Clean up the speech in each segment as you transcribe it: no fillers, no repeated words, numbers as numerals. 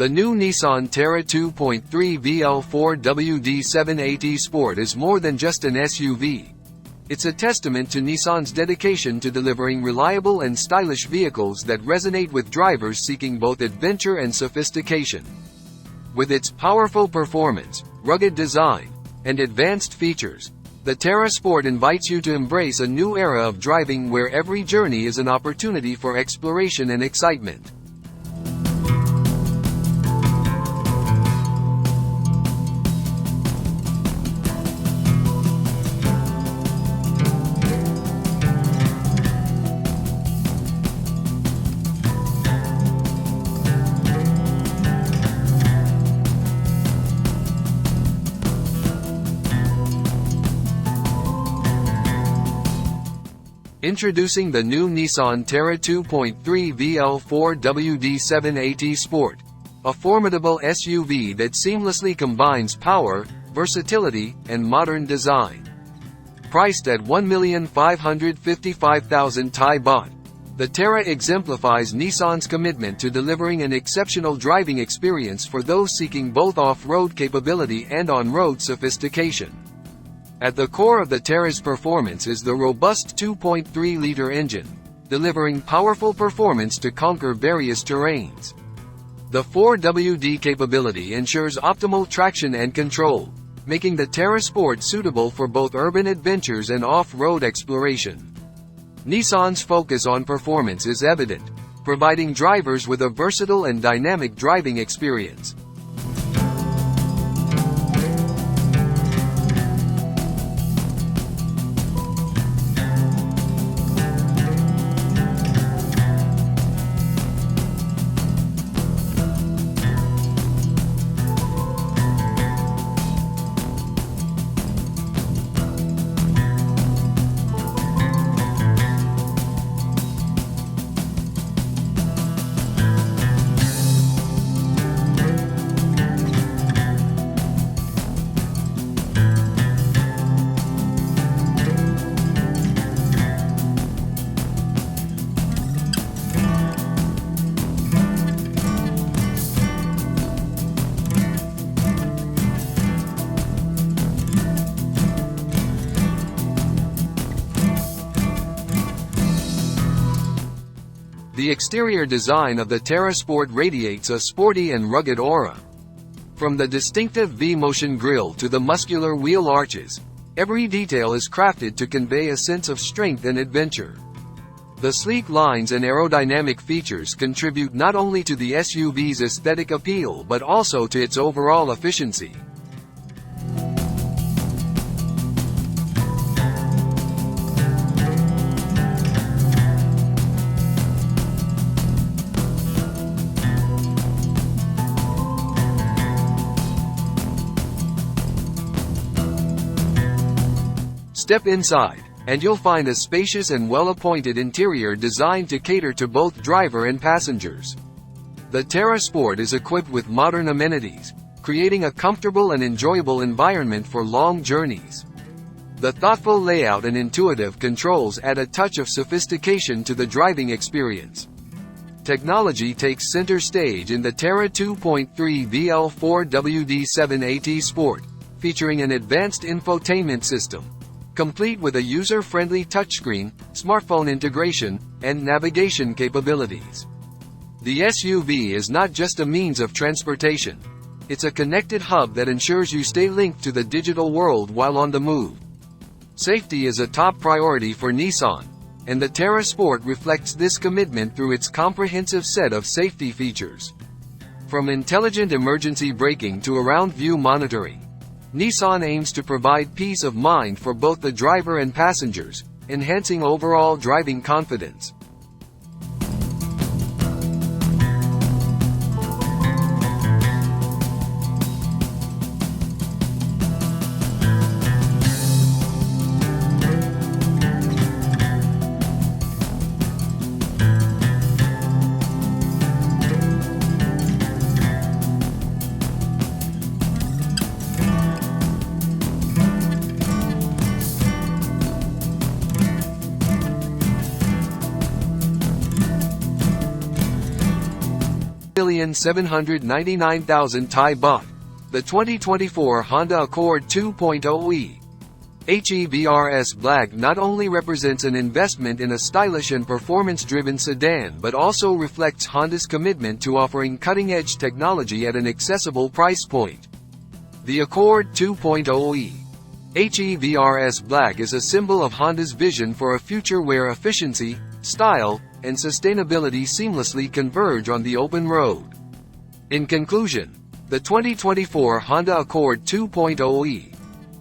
The new Nissan Terra 2.3 VL4WD7AT Sport is more than just an SUV. It's a testament to Nissan's dedication to delivering reliable and stylish vehicles that resonate with drivers seeking both adventure and sophistication. With its powerful performance, rugged design, and advanced features, the Terra Sport invites you to embrace a new era of driving where every journey is an opportunity for exploration and excitement. Introducing the new Nissan Terra 2.3 VL4WD7AT Sport, a formidable SUV that seamlessly combines power, versatility, and modern design. Priced at 1,555,000 Thai Baht, the Terra exemplifies Nissan's commitment to delivering an exceptional driving experience for those seeking both off-road capability and on-road sophistication. At the core of the Terra's performance is the robust 2.3-liter engine, delivering powerful performance to conquer various terrains. The 4WD capability ensures optimal traction and control, making the Terra Sport suitable for both urban adventures and off-road exploration. Nissan's focus on performance is evident, providing drivers with a versatile and dynamic driving experience. The exterior design of the Terra Sport radiates a sporty and rugged aura. From the distinctive V-motion grille to the muscular wheel arches, every detail is crafted to convey a sense of strength and adventure. The sleek lines and aerodynamic features contribute not only to the SUV's aesthetic appeal but also to its overall efficiency. Step inside, and you'll find a spacious and well-appointed interior designed to cater to both driver and passengers. The Terra Sport is equipped with modern amenities, creating a comfortable and enjoyable environment for long journeys. The thoughtful layout and intuitive controls add a touch of sophistication to the driving experience. Technology takes center stage in the Terra 2.3 VL4WD7AT Sport, featuring an advanced infotainment system, complete with a user-friendly touchscreen, smartphone integration, and navigation capabilities. The SUV is not just a means of transportation. It's a connected hub that ensures you stay linked to the digital world while on the move. Safety is a top priority for Nissan, and the Terra Sport reflects this commitment through its comprehensive set of safety features. From intelligent emergency braking to around-view monitoring, Nissan aims to provide peace of mind for both the driver and passengers, enhancing overall driving confidence. $1,799,000 Thai Baht. The 2024 Honda Accord 2.0e HEVRS Black not only represents an investment in a stylish and performance-driven sedan but also reflects Honda's commitment to offering cutting-edge technology at an accessible price point. The Accord 2.0e HEVRS Black is a symbol of Honda's vision for a future where efficiency, style, and sustainability seamlessly converge on the open road. In conclusion, the 2024 Honda Accord 2.0e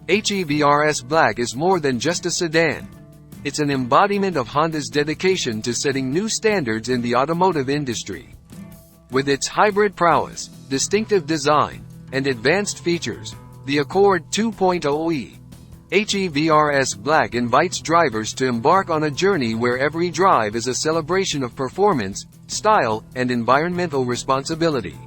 HEVRS Black is more than just a sedan. It's an embodiment of Honda's dedication to setting new standards in the automotive industry. With its hybrid prowess, distinctive design, and advanced features, the Accord 2.0e HEVRS Black invites drivers to embark on a journey where every drive is a celebration of performance, style, and environmental responsibility.